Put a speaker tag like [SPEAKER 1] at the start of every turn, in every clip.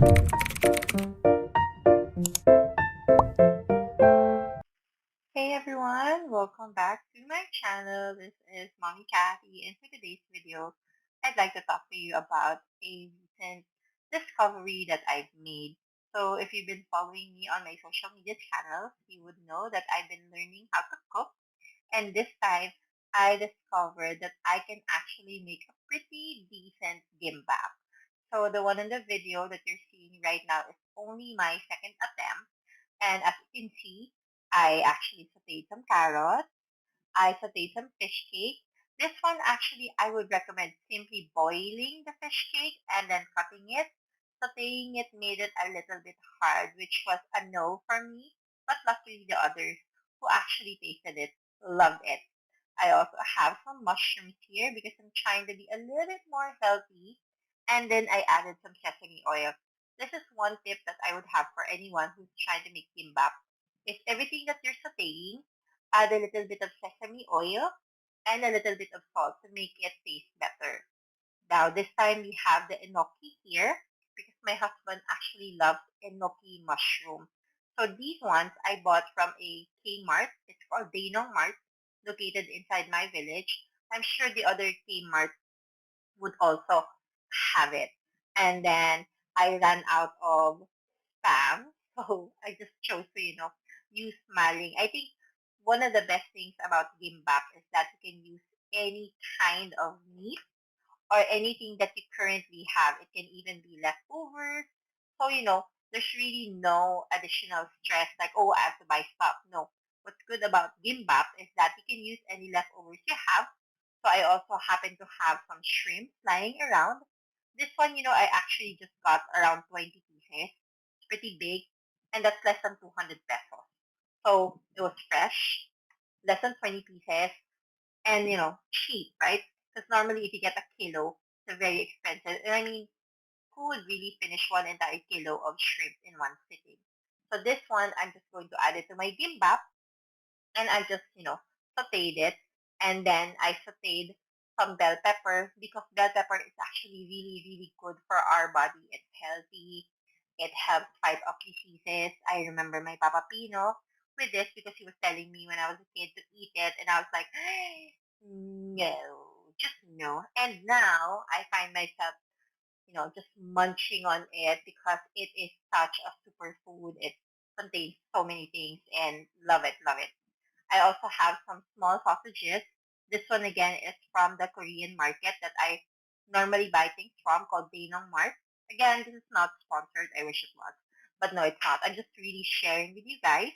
[SPEAKER 1] Hey everyone, welcome back to my channel. This is Mommy Kathy, and for today's video, I'd like to talk to you about a recent discovery that I've made. So if you've been following me on my social media channels, you would know that I've been learning how to cook, and this time I discovered that I can actually make a pretty decent gimbap. So the one in the video that you're seeing right now is only my second attempt. And as you can see, I actually sauteed some carrots. I sauteed some fish cake. This one actually I would recommend simply boiling the fish cake and then cutting it. Sauteing it made it a little bit hard, which was a no for me. But luckily the others who actually tasted it loved it. I also have some mushrooms here because I'm trying to be a little bit more healthy. And then I added some sesame oil. This is one tip that I would have for anyone who's trying to make kimbap. Is everything that you're sauteing, add a little bit of sesame oil and a little bit of salt to make it taste better. Now, this time we have the enoki here because my husband actually loves enoki mushroom. So these ones I bought from a Kmart. It's called Dainong Mart, located inside my village. I'm sure the other Kmart would also have it. And then I ran out of spam, so I just chose to, use smiling. I think one of the best things about Gimbap is that you can use any kind of meat or anything that you currently have. It can even be leftovers. So, there's really no additional stress like, oh, I have to buy stuff. No. What's good about Gimbap is that you can use any leftovers you have. So I also happen to have some shrimp lying around. This one, I actually just got around 20 pieces. It's pretty big, and that's less than 200 pesos. So it was fresh, less than 20 pieces, and cheap, right? Because normally if you get a kilo, it's very expensive. And I mean, who would really finish one entire kilo of shrimp in one sitting? So this one, I'm just going to add it to my gimbap, and I just, sauteed it. And then I sauteed some bell pepper because bell pepper is actually really, really good for our body. It's healthy. It helps fight off diseases. I remember my Papa Pino with this because he was telling me when I was a kid to eat it, and I was like, no, just no. And now I find myself, just munching on it because it is such a superfood. It contains so many things, and love it, love it. I also have some small sausages. This one again is from the Korean market that I normally buy things from called Dainong Mart. Again, this is not sponsored. I wish it was. But no, it's not. I'm just really sharing with you guys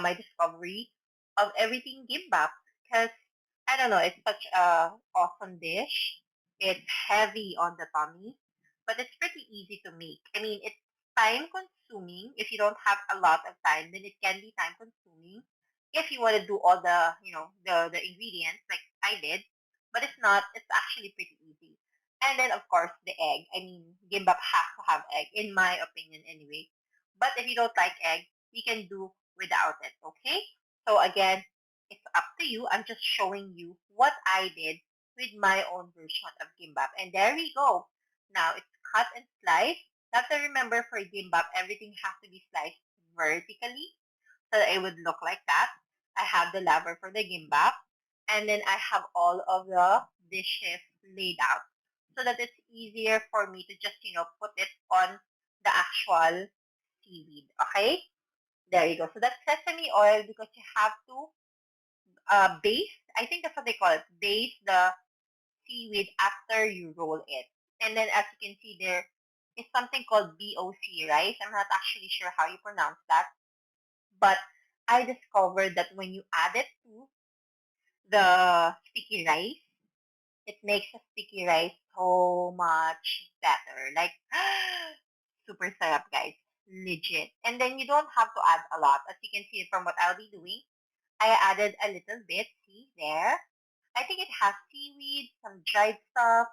[SPEAKER 1] my discovery of everything gimbap because I don't know, it's such a awesome dish. It's heavy on the tummy, but it's pretty easy to make. I mean, it's time consuming. If you don't have a lot of time, then it can be time consuming. If you want to do all the, the ingredients like I did, but if not, it's actually pretty easy. And then of course the egg. I mean, gimbap has to have egg, in my opinion anyway. But if you don't like egg, you can do without it, okay? So again, it's up to you. I'm just showing you what I did with my own version of gimbap. And there we go. Now it's cut and sliced. You have to remember for gimbap, everything has to be sliced vertically so that it would look like that. I have the lever for the gimbap. And then I have all of the dishes laid out so that it's easier for me to just, put it on the actual seaweed. Okay? There you go. So that's sesame oil because you have to baste, I think that's what they call it, baste the seaweed after you roll it. And then as you can see there is something called BOC rice. I'm not actually sure how you pronounce that. But I discovered that when you add it to the sticky rice, it makes the sticky rice so much better. Like, super syrup, guys. Legit. And then you don't have to add a lot. As you can see from what I'll be doing, I added a little bit. See there? I think it has seaweed, some dried stuff.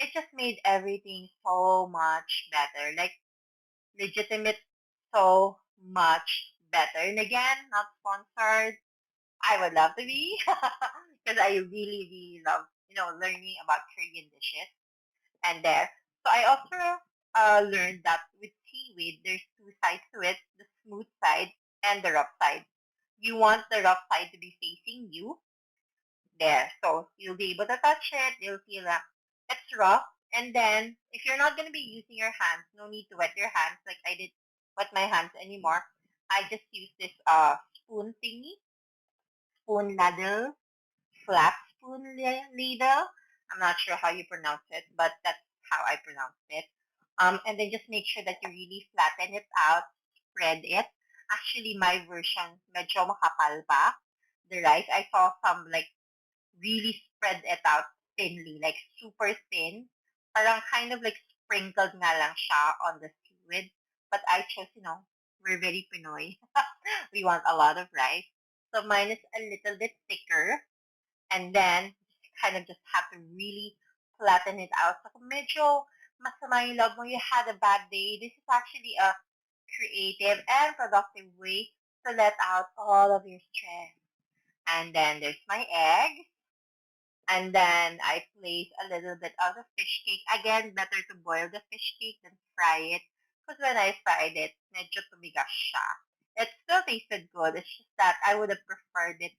[SPEAKER 1] It just made everything so much better. Like, legitimate, so much better. And again, not sponsored. I would love to be because I really, really love, learning about Korean dishes. And there. So I also learned that with seaweed, there's two sides to it, the smooth side and the rough side. You want the rough side to be facing you there. So you'll be able to touch it. You'll feel that it's rough. And then if you're not going to be using your hands, no need to wet your hands like I did wet my hands anymore. I just use this spoon thingy, spoon ladle, flat spoon ladle. I'm not sure how you pronounce it, but that's how I pronounce it. And then just make sure that you really flatten it out, spread it. Actually, my version, medyo makapal pa. The rice, I saw some like really spread it out thinly, like super thin. Parang kind of like sprinkled nga lang siya on the seaweed. But I chose, we're very Pinoy. We want a lot of rice. So mine is a little bit thicker. And then, kind of just have to really flatten it out. So kung medyo masama yung love mo, you had a bad day, this is actually a creative and productive way to let out all of your stress. And then there's my egg. And then I place a little bit of the fish cake. Again, better to boil the fish cake than fry it. Because when I fried it, medyo tumigas siya. It still tasted good. It's just that I would have preferred it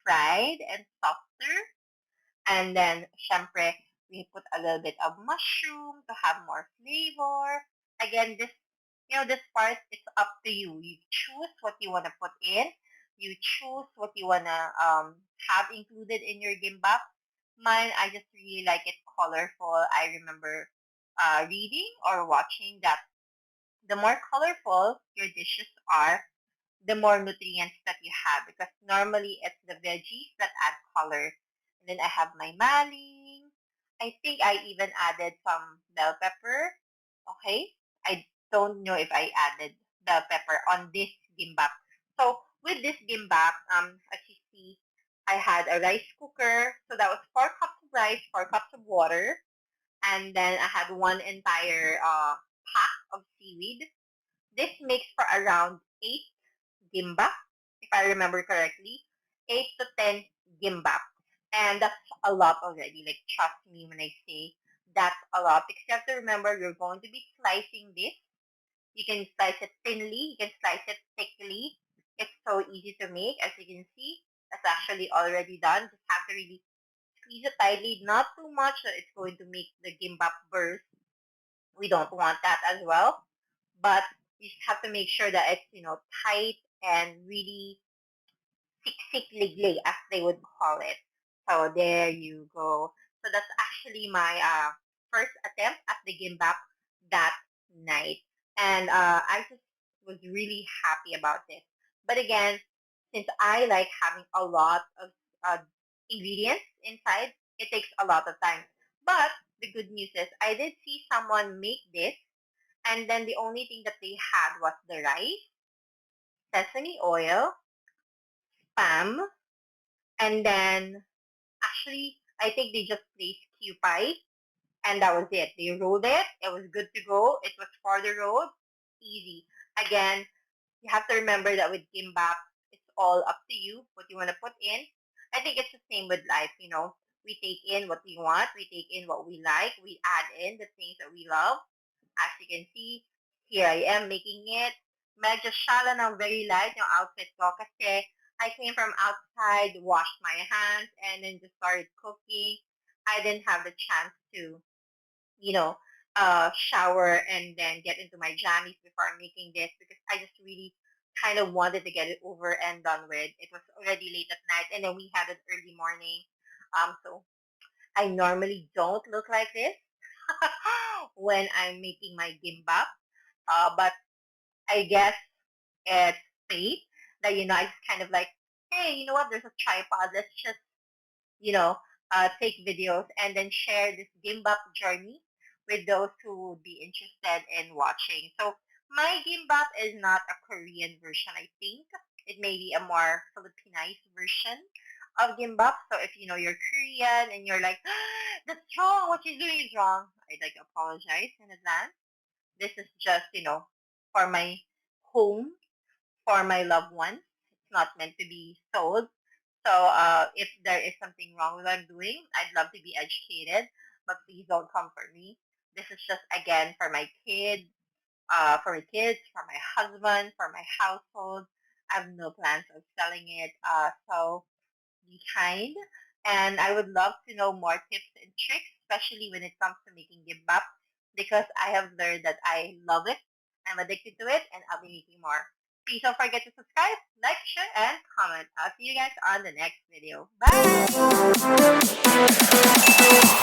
[SPEAKER 1] fried and softer. And then, syempre, we put a little bit of mushroom to have more flavor. Again, this part, it's up to you. You choose what you want to put in. You choose what you want to have included in your gimbap. Mine, I just really like it colorful. I remember reading or watching that the more colorful your dishes are, the more nutrients that you have because normally it's the veggies that add color. And then I have my maling. I think I even added some bell pepper. Okay. I don't know if I added bell pepper on this gimbap. So with this gimbap, as you see, I had a rice cooker. So that was 4 cups of rice, 4 cups of water. And then I had one entire pack of seaweed. This makes for around 8 gimbap, if I remember correctly, 8 to 10 gimbap. And that's a lot already. Like, trust me when I say that's a lot. Because you have to remember, you're going to be slicing this. You can slice it thinly. You can slice it thickly. It's so easy to make. As you can see, that's actually already done. Just have to really squeeze it tightly. Not too much that it's going to make the gimbap burst. We don't want that as well. But you just have to make sure that it's, tight and really siksik-liglig, as they would call it. So there you go. So that's actually my first attempt at the gimbap that night. And I just was really happy about this. But again, since I like having a lot of uh, ingredients inside, it takes a lot of time. But the good news is I did see someone make this, and then the only thing that they had was the rice, sesame oil, spam, and then actually I think they just placed pie, and that was it. They rolled it. It was good to go. It was for the road. Easy. Again, you have to remember that with gimbap, it's all up to you what you want to put in. I think it's the same with life. We take in what we want. We take in what we like. We add in the things that we love. As you can see, here I am making it. Medyo siya lang ng very light yung outfit ko kasi I came from outside, washed my hands, and then just started cooking. I didn't have the chance to, you know, shower and then get into my jammies before making this because I just really kind of wanted to get it over and done with. It was already late at night, and then we had an early morning. So I normally don't look like this when I'm making my gimbap. But I guess it's fate that, I just kind of like, hey, you know what? There's a tripod. Let's just, you know, take videos and then share this gimbap journey with those who would be interested in watching. So my gimbap is not a Korean version, I think. It may be a more Filipinized version of gimbap. So if you're Korean and you're like, that's wrong, what you're doing is wrong, I'd like to apologize in advance. This is just, for my home, for my loved ones. It's not meant to be sold. So if there is something wrong with what I'm doing, I'd love to be educated, but please don't come for me. This is just again for my kids, for my husband, for my household. I have no plans of selling it. So be kind. And I would love to know more tips and tricks, especially when it comes to making gimbap, because I have learned that I love it. I'm addicted to it, and I'll be making more. Please don't forget to subscribe, like, share, and comment. I'll see you guys on the next video. Bye!